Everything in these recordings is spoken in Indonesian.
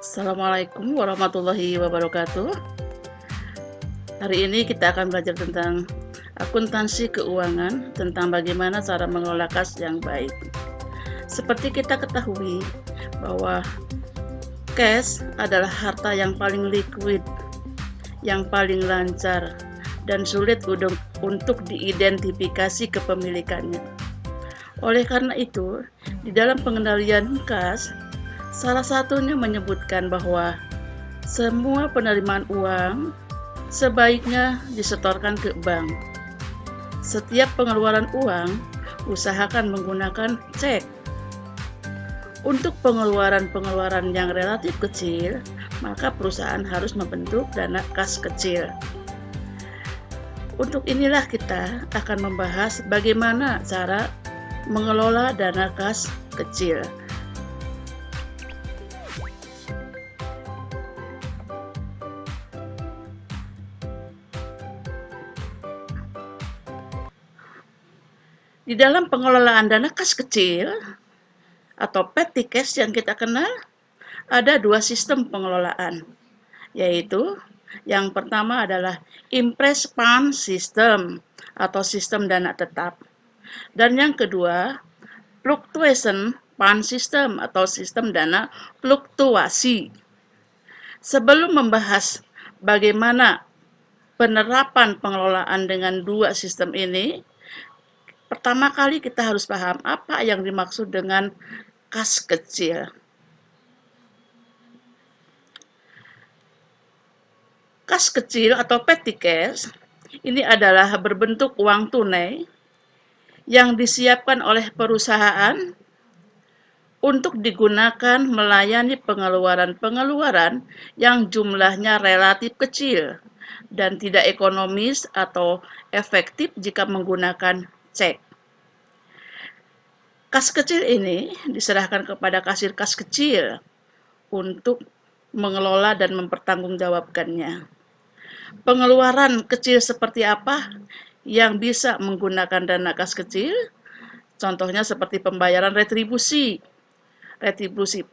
Assalamualaikum warahmatullahi wabarakatuh. Hari ini kita akan belajar tentang akuntansi keuangan, tentang bagaimana cara mengelola kas yang baik. Seperti kita ketahui bahwa cash adalah harta yang paling liquid, yang paling lancar, dan sulit untuk diidentifikasi kepemilikannya. Oleh karena itu, di dalam pengendalian kas, salah satunya menyebutkan bahwa semua penerimaan uang sebaiknya disetorkan ke bank. Setiap pengeluaran uang, usahakan menggunakan cek. Untuk pengeluaran-pengeluaran yang relatif kecil, maka perusahaan harus membentuk dana kas kecil. Untuk inilah kita akan membahas bagaimana cara mengelola dana kas kecil. Di dalam pengelolaan dana kas kecil atau petty cash yang kita kenal, ada dua sistem pengelolaan, yaitu yang pertama adalah impress fund system atau sistem dana tetap, dan yang kedua fluctuation fund system atau sistem dana fluktuasi. Sebelum membahas bagaimana penerapan pengelolaan dengan dua sistem ini, pertama kali kita harus paham apa yang dimaksud dengan kas kecil. Kas kecil atau petty cash ini adalah berbentuk uang tunai yang disiapkan oleh perusahaan untuk digunakan melayani pengeluaran-pengeluaran yang jumlahnya relatif kecil dan tidak ekonomis atau efektif jika menggunakan cek. Kas kecil ini diserahkan kepada kasir kas kecil untuk mengelola dan mempertanggungjawabkannya. Pengeluaran kecil seperti apa yang bisa menggunakan dana kas kecil? Contohnya seperti pembayaran retribusi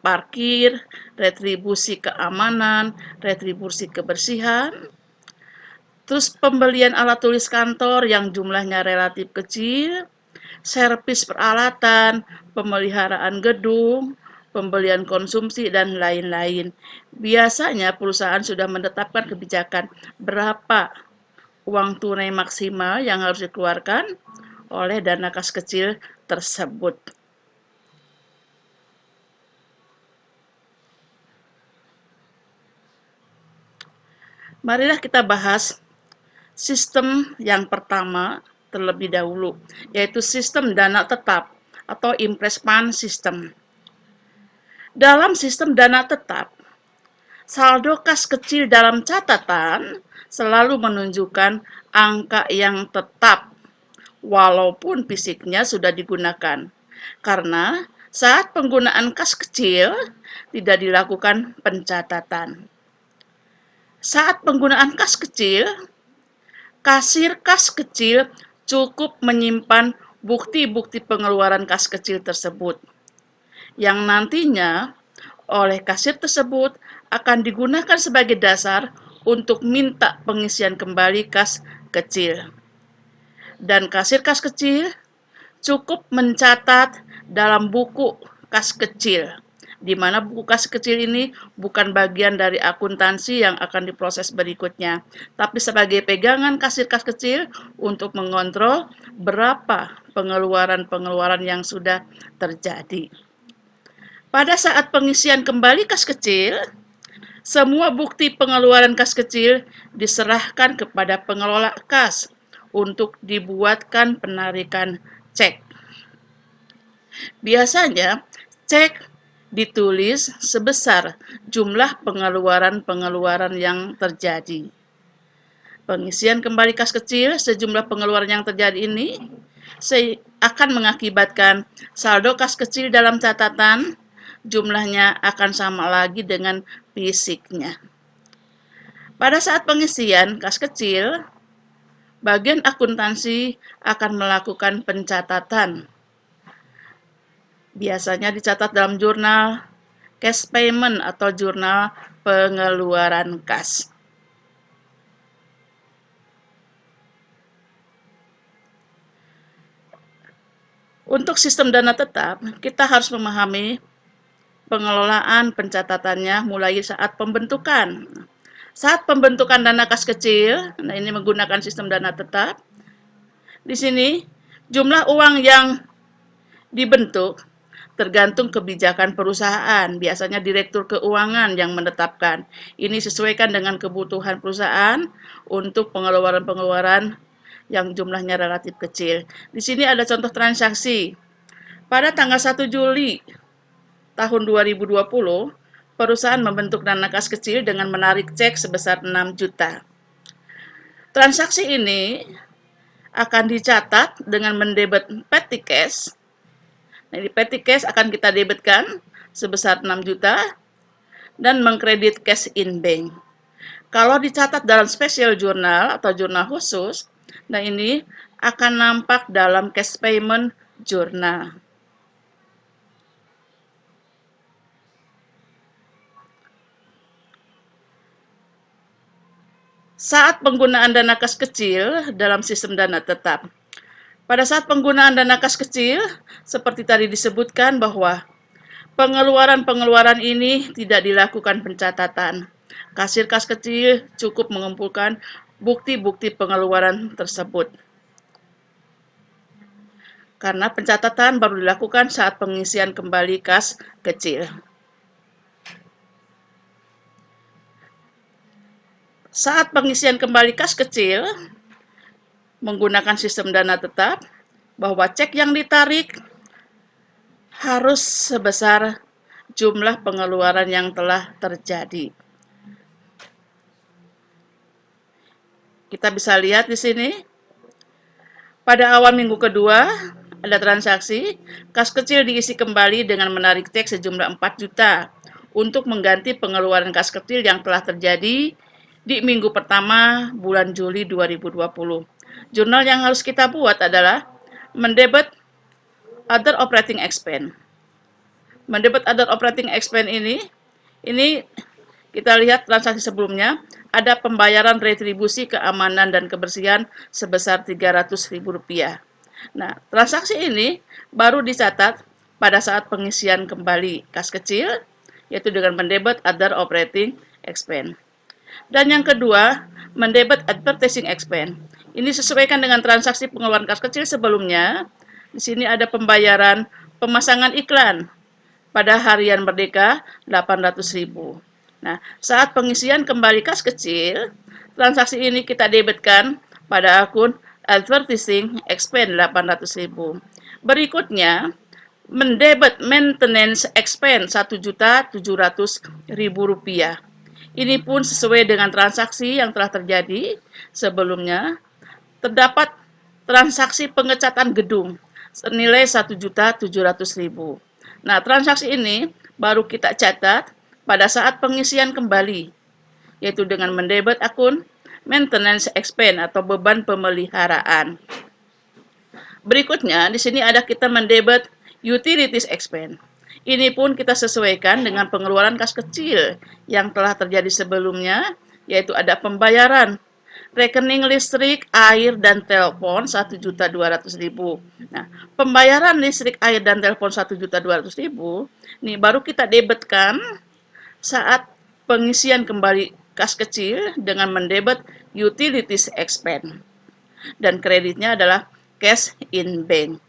parkir, retribusi keamanan, retribusi kebersihan, terus pembelian alat tulis kantor yang jumlahnya relatif kecil, servis peralatan, pemeliharaan gedung, pembelian konsumsi, dan lain-lain. Biasanya perusahaan sudah menetapkan kebijakan berapa uang tunai maksimal yang harus dikeluarkan oleh dana kas kecil tersebut. Marilah kita bahas sistem yang pertama terlebih dahulu, yaitu sistem dana tetap atau impress fund system. Dalam sistem dana tetap, saldo kas kecil dalam catatan selalu menunjukkan angka yang tetap, walaupun fisiknya sudah digunakan. Karena saat penggunaan kas kecil tidak dilakukan pencatatan. Saat penggunaan kas kecil, kasir kas kecil cukup menyimpan bukti-bukti pengeluaran kas kecil tersebut, yang nantinya oleh kasir tersebut akan digunakan sebagai dasar untuk minta pengisian kembali kas kecil. Dan kasir kas kecil cukup mencatat dalam buku kas kecil, di mana buku kas kecil ini bukan bagian dari akuntansi yang akan diproses berikutnya, tapi sebagai pegangan kasir kas kecil untuk mengontrol berapa pengeluaran-pengeluaran yang sudah terjadi. Pada saat pengisian kembali kas kecil, semua bukti pengeluaran kas kecil diserahkan kepada pengelola kas untuk dibuatkan penarikan cek. Biasanya, cek ditulis sebesar jumlah pengeluaran-pengeluaran yang terjadi. Pengisian kembali kas kecil sejumlah pengeluaran yang terjadi ini akan mengakibatkan saldo kas kecil dalam catatan jumlahnya akan sama lagi dengan fisiknya. Pada saat pengisian kas kecil, bagian akuntansi akan melakukan pencatatan. Biasanya dicatat dalam jurnal cash payment atau jurnal pengeluaran kas. Untuk sistem dana tetap, kita harus memahami pengelolaan pencatatannya mulai saat pembentukan. Saat pembentukan dana kas kecil, nah ini menggunakan sistem dana tetap. Di sini jumlah uang yang dibentuk tergantung kebijakan perusahaan. Biasanya direktur keuangan yang menetapkan. Ini sesuaikan dengan kebutuhan perusahaan untuk pengeluaran-pengeluaran yang jumlahnya relatif kecil. Di sini ada contoh transaksi. Pada tanggal 1 Juli tahun 2020, perusahaan membentuk dana kas kecil dengan menarik cek sebesar 6 juta. Transaksi ini akan dicatat dengan mendebet petty cash. Nah, di petty cash akan kita debitkan sebesar 6 juta dan mengkredit cash in bank. Kalau dicatat dalam special journal atau jurnal khusus, nah ini akan nampak dalam cash payment journal. Saat penggunaan dana kas kecil dalam sistem dana tetap. Pada saat penggunaan dana kas kecil, seperti tadi disebutkan bahwa pengeluaran-pengeluaran ini tidak dilakukan pencatatan. Kasir kas kecil cukup mengumpulkan bukti-bukti pengeluaran tersebut. Karena pencatatan baru dilakukan saat pengisian kembali kas kecil. Saat pengisian kembali kas kecil, menggunakan sistem dana tetap, bahwa cek yang ditarik harus sebesar jumlah pengeluaran yang telah terjadi. Kita bisa lihat di sini, pada awal minggu kedua, ada transaksi, kas kecil diisi kembali dengan menarik cek sejumlah 4 juta untuk mengganti pengeluaran kas kecil yang telah terjadi di minggu pertama bulan Juli 2020. Jurnal yang harus kita buat adalah mendebet other operating expense. Mendebet other operating expense ini kita lihat transaksi sebelumnya, ada pembayaran retribusi keamanan dan kebersihan sebesar Rp300.000. Nah, transaksi ini baru dicatat pada saat pengisian kembali kas kecil, yaitu dengan mendebet other operating expense. Dan yang kedua, mendebet advertising expense. Ini sesuaikan dengan transaksi pengeluaran kas kecil sebelumnya. Di sini ada pembayaran pemasangan iklan pada harian merdeka 800.000. Nah, saat pengisian kembali kas kecil, transaksi ini kita debitkan pada akun advertising expense 800.000. Berikutnya, mendebet maintenance expense Rp1.700.000. Ini pun sesuai dengan transaksi yang telah terjadi sebelumnya. Terdapat transaksi pengecatan gedung senilai Rp1.700.000. Nah, transaksi ini baru kita catat pada saat pengisian kembali, yaitu dengan mendebet akun maintenance expense atau beban pemeliharaan. Berikutnya, di sini ada kita mendebet utilities expense. Ini pun kita sesuaikan dengan pengeluaran kas kecil yang telah terjadi sebelumnya, yaitu ada pembayaran rekening listrik, air, dan telepon Rp1.200.000. Nah, pembayaran listrik, air, dan telepon Rp1.200.000 ini baru kita debetkan saat pengisian kembali kas kecil dengan mendebet utilities expense. Dan kreditnya adalah cash in bank.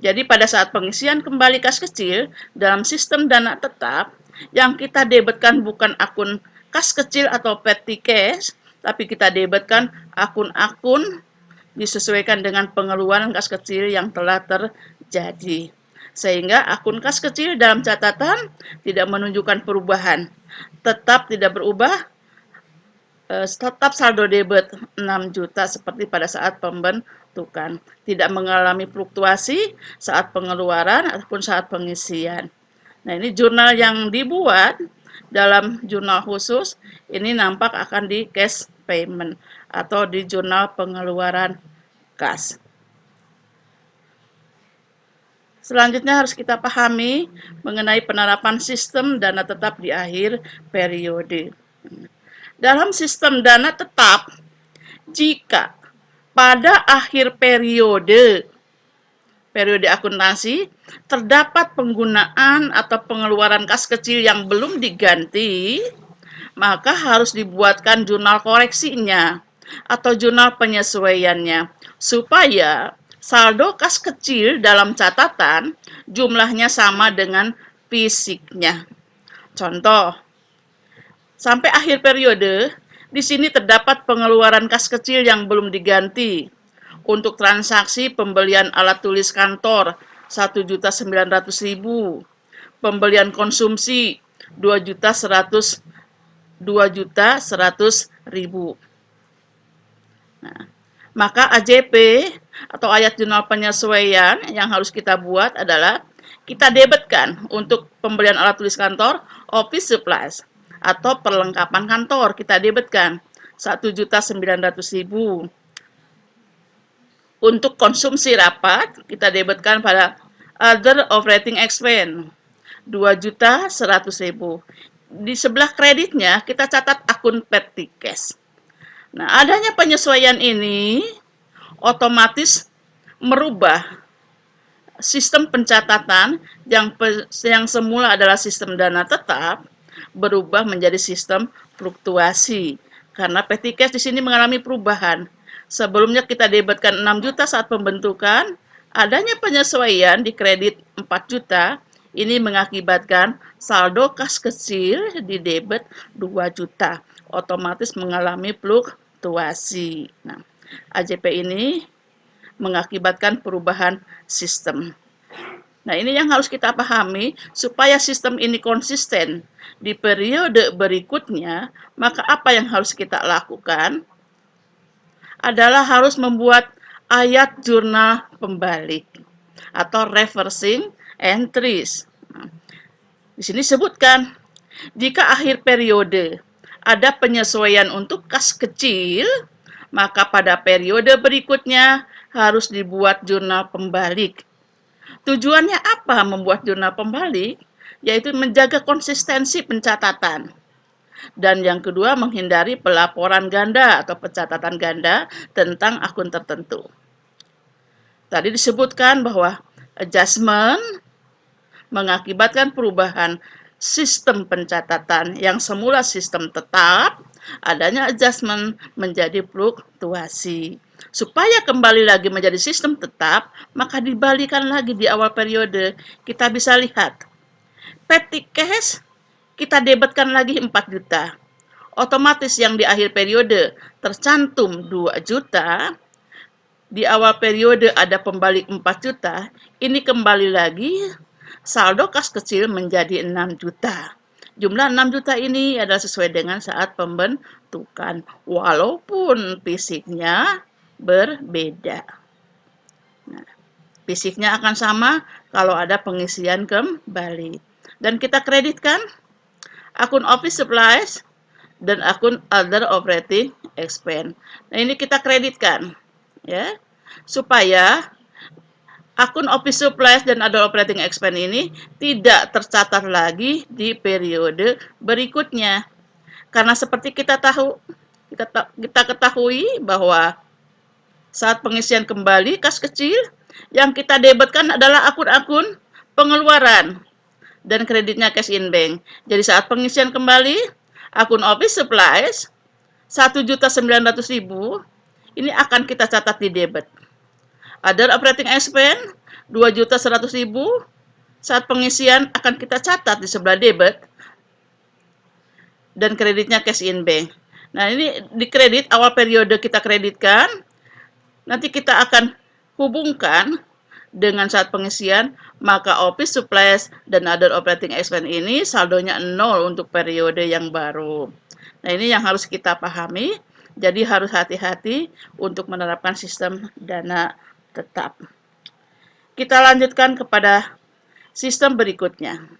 Jadi pada saat pengisian kembali kas kecil dalam sistem dana tetap, yang kita debetkan bukan akun kas kecil atau petty cash, tapi kita debetkan akun-akun disesuaikan dengan pengeluaran kas kecil yang telah terjadi. Sehingga akun kas kecil dalam catatan tidak menunjukkan perubahan, tetap tidak berubah, tetap saldo debit 6 juta seperti pada saat pembentukan, tidak mengalami fluktuasi saat pengeluaran ataupun saat pengisian. Nah, ini jurnal yang dibuat dalam jurnal khusus, ini nampak akan di cash payment atau di jurnal pengeluaran kas. Selanjutnya harus kita pahami mengenai penerapan sistem dana tetap di akhir periode. Dalam sistem dana tetap, jika pada akhir periode akuntansi terdapat penggunaan atau pengeluaran kas kecil yang belum diganti, maka harus dibuatkan jurnal koreksinya atau jurnal penyesuaiannya supaya saldo kas kecil dalam catatan jumlahnya sama dengan fisiknya. Contoh, sampai akhir periode, di sini terdapat pengeluaran kas kecil yang belum diganti untuk transaksi pembelian alat tulis kantor 1.900.000, pembelian konsumsi 2.100.000. Nah, maka AJP atau ayat jurnal penyesuaian yang harus kita buat adalah kita debitkan untuk pembelian alat tulis kantor, office supplies atau perlengkapan kantor kita debitkan 1.900.000. Untuk konsumsi rapat kita debitkan pada other operating expense 2.100.000. Di sebelah kreditnya kita catat akun petty cash. Nah, adanya penyesuaian ini otomatis merubah sistem pencatatan yang semula adalah sistem dana tetap berubah menjadi sistem fluktuasi. Karena petty cash di sini mengalami perubahan. Sebelumnya kita debitkan 6 juta saat pembentukan, adanya penyesuaian di kredit 4 juta, ini mengakibatkan saldo kas kecil di debit 2 juta. Otomatis mengalami fluktuasi. Nah, AJP ini mengakibatkan perubahan sistem. Nah, ini yang harus kita pahami supaya sistem ini konsisten di periode berikutnya, maka apa yang harus kita lakukan adalah harus membuat ayat jurnal pembalik atau reversing entries. Nah, di sini sebutkan jika akhir periode ada penyesuaian untuk kas kecil, maka pada periode berikutnya harus dibuat jurnal pembalik. Tujuannya apa membuat jurnal pembalik? Yaitu menjaga konsistensi pencatatan. Dan yang kedua, menghindari pelaporan ganda atau pencatatan ganda tentang akun tertentu. Tadi disebutkan bahwa adjustment mengakibatkan perubahan sistem pencatatan yang semula sistem tetap, adanya adjustment menjadi fluktuasi. Supaya kembali lagi menjadi sistem tetap, maka dibalikan lagi di awal periode. Kita bisa lihat, petty cash kita debitkan lagi 4 juta. Otomatis yang di akhir periode tercantum 2 juta, di awal periode ada pembalik 4 juta, ini kembali lagi saldo kas kecil menjadi 6 juta. Jumlah 6 juta ini adalah sesuai dengan saat pembentukan, walaupun fisiknya berbeda. Nah, fisiknya akan sama kalau ada pengisian kembali. Dan kita kreditkan akun office supplies dan akun other operating expense. Nah, ini kita kreditkan ya, supaya akun office supplies dan other operating expense ini tidak tercatat lagi di periode berikutnya. Karena seperti kita ketahui bahwa saat pengisian kembali kas kecil, yang kita debitkan adalah akun-akun pengeluaran dan kreditnya cash in bank. Jadi saat pengisian kembali, akun office supplies 1.900.000 ini akan kita catat di debit. Other operating expense 2.100.000 saat pengisian akan kita catat di sebelah debit dan kreditnya cash in bank. Nah, ini di kredit awal periode kita kreditkan, nanti kita akan hubungkan dengan saat pengisian, maka office supplies dan other operating expense ini saldonya 0 untuk periode yang baru. Nah, ini yang harus kita pahami. Jadi harus hati-hati untuk menerapkan sistem dana tetap. Kita lanjutkan kepada sistem berikutnya,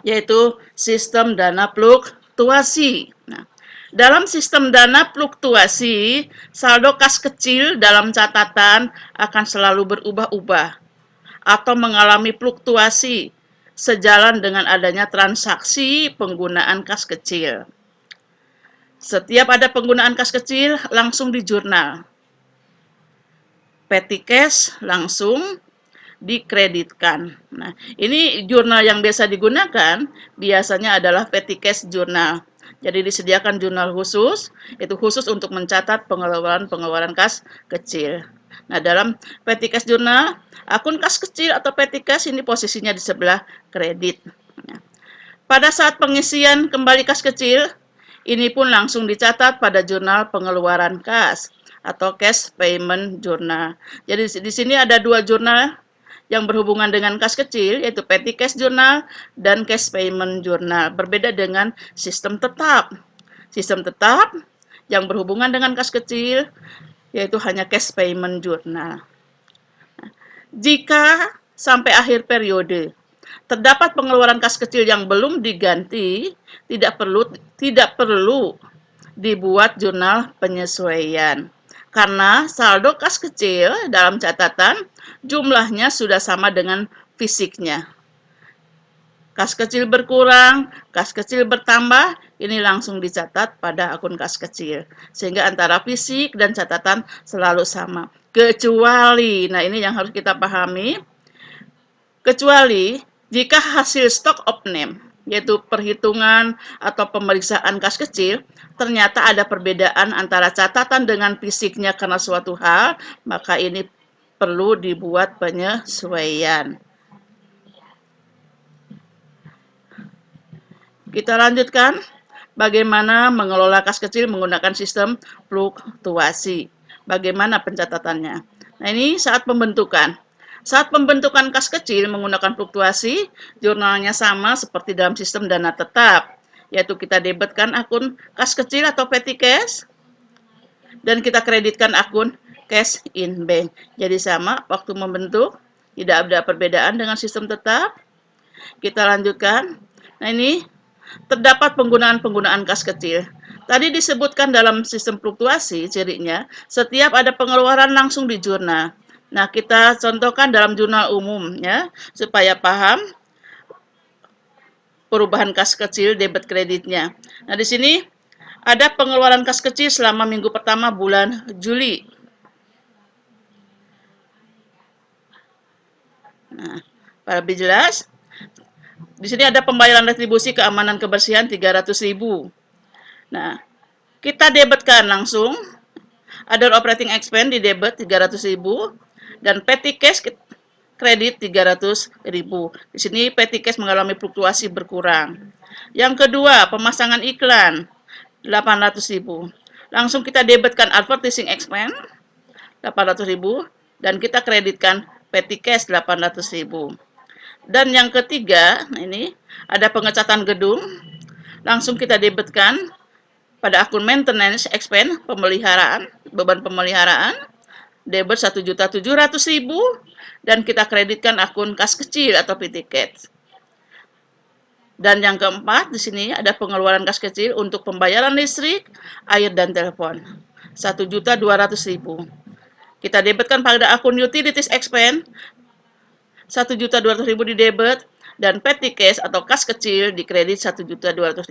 yaitu sistem dana fluktuasi. Nah, dalam sistem dana fluktuasi, saldo kas kecil dalam catatan akan selalu berubah-ubah. atau mengalami fluktuasi sejalan dengan adanya transaksi penggunaan kas kecil. Setiap ada penggunaan kas kecil, langsung di jurnal. Petty cash langsung dikreditkan. Nah, ini jurnal yang biasa digunakan biasanya adalah petty cash jurnal. Jadi disediakan jurnal khusus, itu khusus untuk mencatat pengeluaran kas kecil. Nah, dalam petty cash jurnal, akun kas kecil atau petty cash ini posisinya di sebelah kredit. Nah, pada saat pengisian kembali kas kecil, ini pun langsung dicatat pada jurnal pengeluaran kas atau cash payment journal. Jadi di sini ada dua jurnal yang berhubungan dengan kas kecil, yaitu petty cash journal dan cash payment journal. Berbeda dengan sistem tetap. Sistem tetap yang berhubungan dengan kas kecil, yaitu hanya cash payment journal. Jika sampai akhir periode terdapat pengeluaran kas kecil yang belum diganti, tidak perlu dibuat jurnal penyesuaian. Karena saldo kas kecil dalam catatan jumlahnya sudah sama dengan fisiknya. Kas kecil berkurang, kas kecil bertambah, ini langsung dicatat pada akun kas kecil. Sehingga antara fisik dan catatan selalu sama. Kecuali, nah ini yang harus kita pahami, kecuali jika hasil stock of name, yaitu perhitungan atau pemeriksaan kas kecil, ternyata ada perbedaan antara catatan dengan fisiknya karena suatu hal, maka ini perlu dibuat penyesuaian. Kita lanjutkan bagaimana mengelola kas kecil menggunakan sistem fluktuasi. Bagaimana pencatatannya? Nah, ini saat pembentukan. Saat pembentukan kas kecil menggunakan fluktuasi, jurnalnya sama seperti dalam sistem dana tetap, yaitu kita debitkan akun kas kecil atau petty cash, dan kita kreditkan akun cash in bank. Jadi sama waktu membentuk, tidak ada perbedaan dengan sistem tetap. Kita lanjutkan. Nah, ini terdapat penggunaan kas kecil. Tadi disebutkan dalam sistem fluktuasi, cirinya setiap ada pengeluaran langsung di jurnal. Nah, kita contohkan dalam jurnal umum ya, supaya paham perubahan kas kecil debit kreditnya. Nah, di sini ada pengeluaran kas kecil selama minggu pertama bulan Juli. Nah, lebih jelas, di sini ada pembayaran retribusi keamanan kebersihan 300.000. Nah, kita debitkan langsung. Other operating expense di debit 300.000 dan petty cash kredit 300.000. Di sini petty cash mengalami fluktuasi berkurang. Yang kedua, pemasangan iklan 800.000. Langsung kita debitkan advertising expense 800.000 dan kita kreditkan petty cash 800.000. Dan yang ketiga, ini ada pengecatan gedung. Langsung kita debitkan pada akun maintenance expense pemeliharaan, beban pemeliharaan, debit 1.700.000 dan kita kreditkan akun kas kecil atau petty cash. Dan yang keempat, di sini ada pengeluaran kas kecil untuk pembayaran listrik, air dan telepon 1.200.000. Kita debitkan pada akun utilities expense 1.200.000 di debit dan petty cash atau kas kecil di kredit 1.200.000.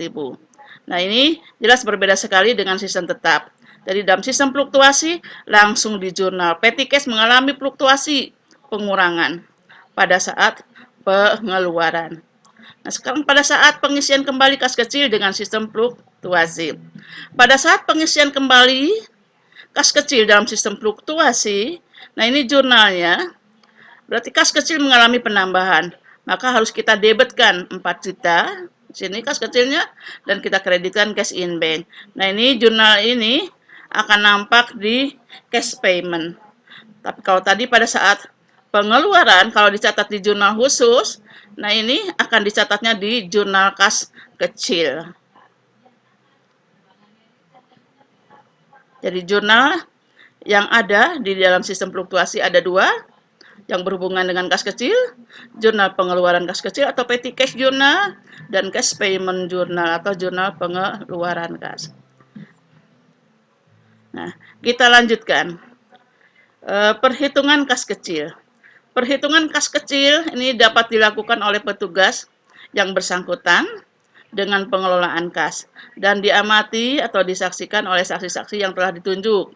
Nah, ini jelas berbeda sekali dengan sistem tetap. Jadi dalam sistem fluktuasi langsung di jurnal. Petty cash mengalami fluktuasi pengurangan pada saat pengeluaran. Nah, sekarang pada saat pengisian kembali kas kecil dengan sistem fluktuasi. Pada saat pengisian kembali kas kecil dalam sistem fluktuasi, nah ini jurnalnya, berarti kas kecil mengalami penambahan. Maka harus kita debitkan 4 juta. Sini kas kecilnya dan kita kreditkan cash in bank. Nah, ini jurnal ini akan nampak di cash payment. Tapi kalau tadi pada saat pengeluaran, kalau dicatat di jurnal khusus, nah ini akan dicatatnya di jurnal kas kecil. Jadi jurnal yang ada di dalam sistem fluktuasi ada dua, yang berhubungan dengan kas kecil, jurnal pengeluaran kas kecil atau petty cash journal, dan cash payment journal atau jurnal pengeluaran kas. Nah, kita lanjutkan. Perhitungan kas kecil. Perhitungan kas kecil ini dapat dilakukan oleh petugas yang bersangkutan dengan pengelolaan kas dan diamati atau disaksikan oleh saksi-saksi yang telah ditunjuk.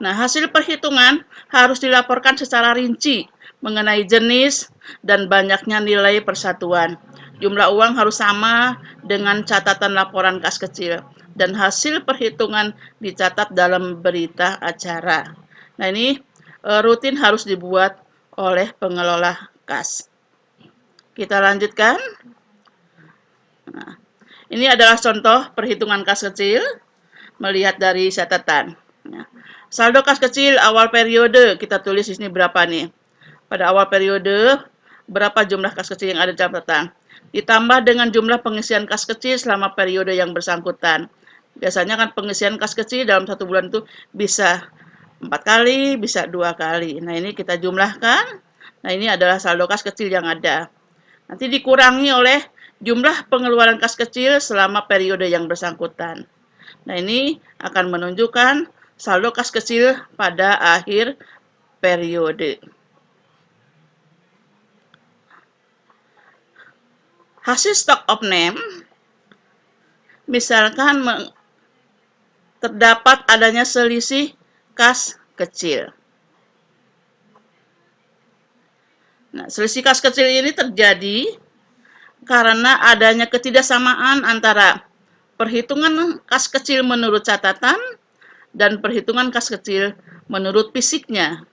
Nah, hasil perhitungan harus dilaporkan secara rinci mengenai jenis dan banyaknya nilai persatuan. Jumlah uang harus sama dengan catatan laporan kas kecil dan hasil perhitungan dicatat dalam berita acara. Nah, ini rutin harus dibuat oleh pengelola kas. Kita lanjutkan. Nah, ini adalah contoh perhitungan kas kecil melihat dari catatan. Nah, saldo kas kecil awal periode, kita tulis di sini berapa nih. Pada awal periode, berapa jumlah kas kecil yang ada di catatan. Ditambah dengan jumlah pengisian kas kecil selama periode yang bersangkutan. Biasanya kan pengisian kas kecil dalam 1 bulan itu bisa 4 kali, bisa 2 kali. Nah, ini kita jumlahkan. Nah, ini adalah saldo kas kecil yang ada. Nanti dikurangi oleh jumlah pengeluaran kas kecil selama periode yang bersangkutan. Nah, ini akan menunjukkan saldo kas kecil pada akhir periode. Hasil stock of name, misalkan terdapat adanya selisih kas kecil. Nah, selisih kas kecil ini terjadi karena adanya ketidaksamaan antara perhitungan kas kecil menurut catatan dan perhitungan kas kecil menurut fisiknya.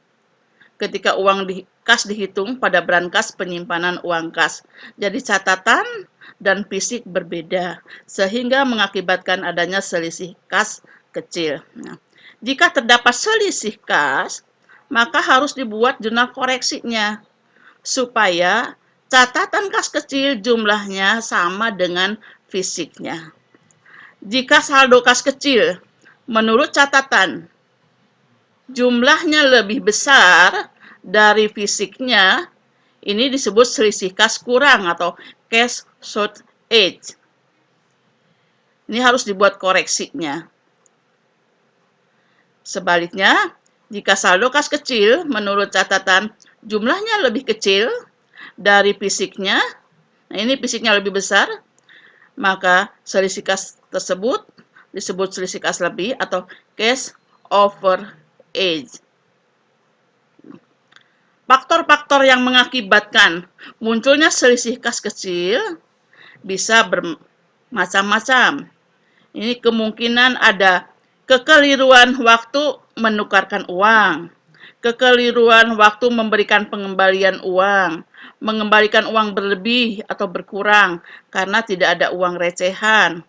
Ketika uang kas dihitung pada brankas penyimpanan uang kas. Jadi catatan dan fisik berbeda, sehingga mengakibatkan adanya selisih kas kecil. Nah, jika terdapat selisih kas, maka harus dibuat jurnal koreksinya, supaya catatan kas kecil jumlahnya sama dengan fisiknya. Jika saldo kas kecil menurut catatan jumlahnya lebih besar dari fisiknya, ini disebut selisih kas kurang atau cash shortage. Ini harus dibuat koreksinya. Sebaliknya, jika saldo kas kecil menurut catatan jumlahnya lebih kecil dari fisiknya, nah ini fisiknya lebih besar, maka selisih kas tersebut disebut selisih kas lebih atau cash over age. Faktor-faktor yang mengakibatkan munculnya selisih kas kecil bisa bermacam-macam. Ini kemungkinan ada kekeliruan waktu menukarkan uang, kekeliruan waktu memberikan pengembalian uang, mengembalikan uang berlebih atau berkurang karena tidak ada uang recehan,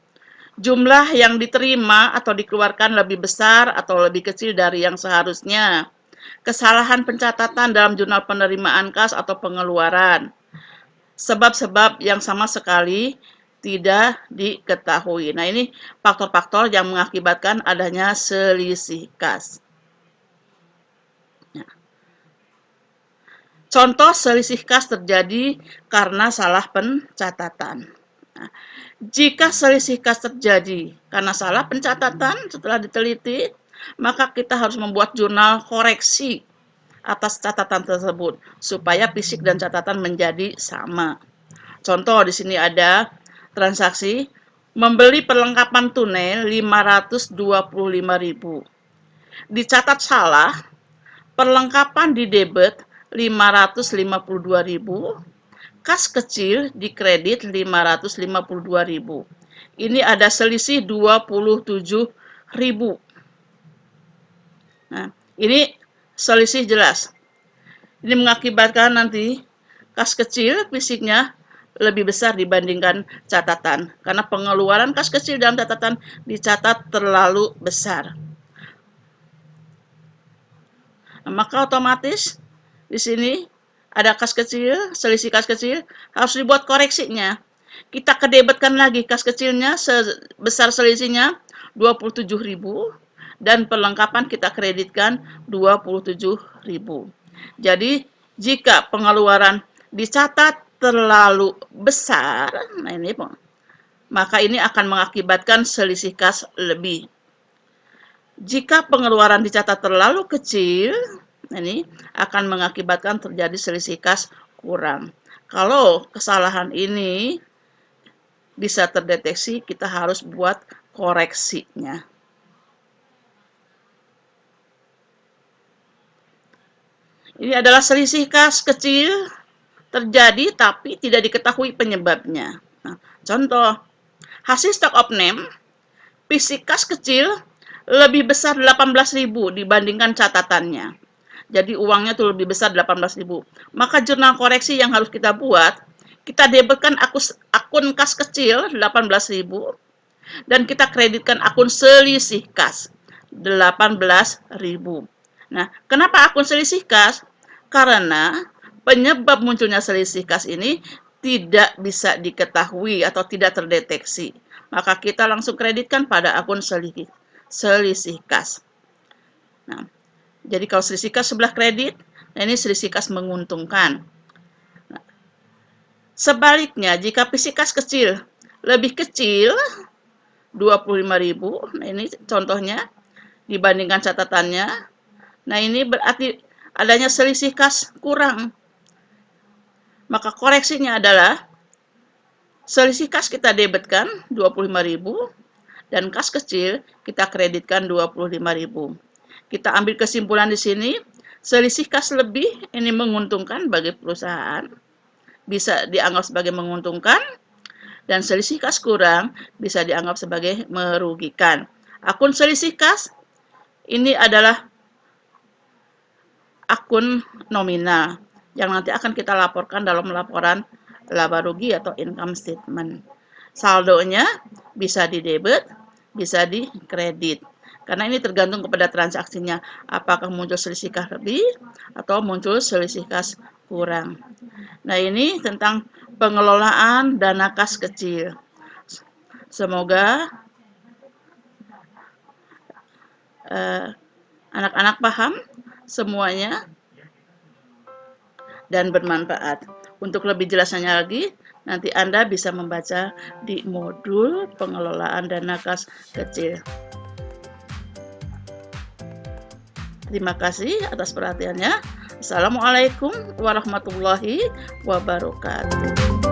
jumlah yang diterima atau dikeluarkan lebih besar atau lebih kecil dari yang seharusnya, kesalahan pencatatan dalam jurnal penerimaan kas atau pengeluaran, sebab-sebab yang sama sekali tidak diketahui. Nah, ini faktor-faktor yang mengakibatkan adanya selisih kas. Contoh selisih kas terjadi karena salah pencatatan. Nah, jika selisih kas terjadi karena salah pencatatan setelah diteliti, maka kita harus membuat jurnal koreksi atas catatan tersebut supaya fisik dan catatan menjadi sama. Contoh di sini ada transaksi membeli perlengkapan tunai 525.000. Dicatat salah, perlengkapan di debit 552.000, kas kecil di kredit 552.000. Ini ada selisih 27.000. Nah, ini selisih jelas. Ini mengakibatkan nanti kas kecil fisiknya lebih besar dibandingkan catatan, karena pengeluaran kas kecil dalam catatan dicatat terlalu besar. Nah, maka otomatis di sini ada kas kecil, selisih kas kecil, harus dibuat koreksinya. Kita kedebetkan lagi kas kecilnya sebesar selisihnya 27.000 dan perlengkapan kita kreditkan 27.000. Jadi jika pengeluaran dicatat terlalu besar, nah ini maka ini akan mengakibatkan selisih kas lebih. Jika pengeluaran dicatat terlalu kecil, ini akan mengakibatkan terjadi selisih kas kurang. Kalau kesalahan ini bisa terdeteksi, kita harus buat koreksinya. Ini adalah selisih kas kecil terjadi tapi tidak diketahui penyebabnya. Nah, contoh, hasil stock of name, fisik kas kecil lebih besar 18.000 dibandingkan catatannya. Jadi uangnya tuh lebih besar 18.000. Maka jurnal koreksi yang harus kita buat, kita debitkan akun kas kecil 18.000 dan kita kreditkan akun selisih kas 18.000. Nah, kenapa akun selisih kas? Karena penyebab munculnya selisih kas ini tidak bisa diketahui atau tidak terdeteksi. Maka kita langsung kreditkan pada akun selisih kas. Nah, jadi kalau selisih kas sebelah kredit, nah ini selisih kas menguntungkan. Nah, sebaliknya, jika fisik kas kecil lebih kecil 25.000, nah ini contohnya dibandingkan catatannya. Nah, ini berarti adanya selisih kas kurang. Maka koreksinya adalah selisih kas kita debitkan 25.000 dan kas kecil kita kreditkan 25.000. Kita ambil kesimpulan di sini, selisih kas lebih ini menguntungkan bagi perusahaan, bisa dianggap sebagai menguntungkan, dan selisih kas kurang bisa dianggap sebagai merugikan. Akun selisih kas ini adalah akun nominal yang nanti akan kita laporkan dalam laporan laba rugi atau income statement. Saldonya bisa di debit, bisa di kredit. Karena ini tergantung kepada transaksinya, apakah muncul selisih kas lebih atau muncul selisih kas kurang. Nah, ini tentang pengelolaan dana kas kecil. Semoga anak-anak paham semuanya dan bermanfaat. Untuk lebih jelasnya lagi, nanti Anda bisa membaca di modul pengelolaan dana kas kecil. Terima kasih atas perhatiannya. Assalamualaikum warahmatullahi wabarakatuh.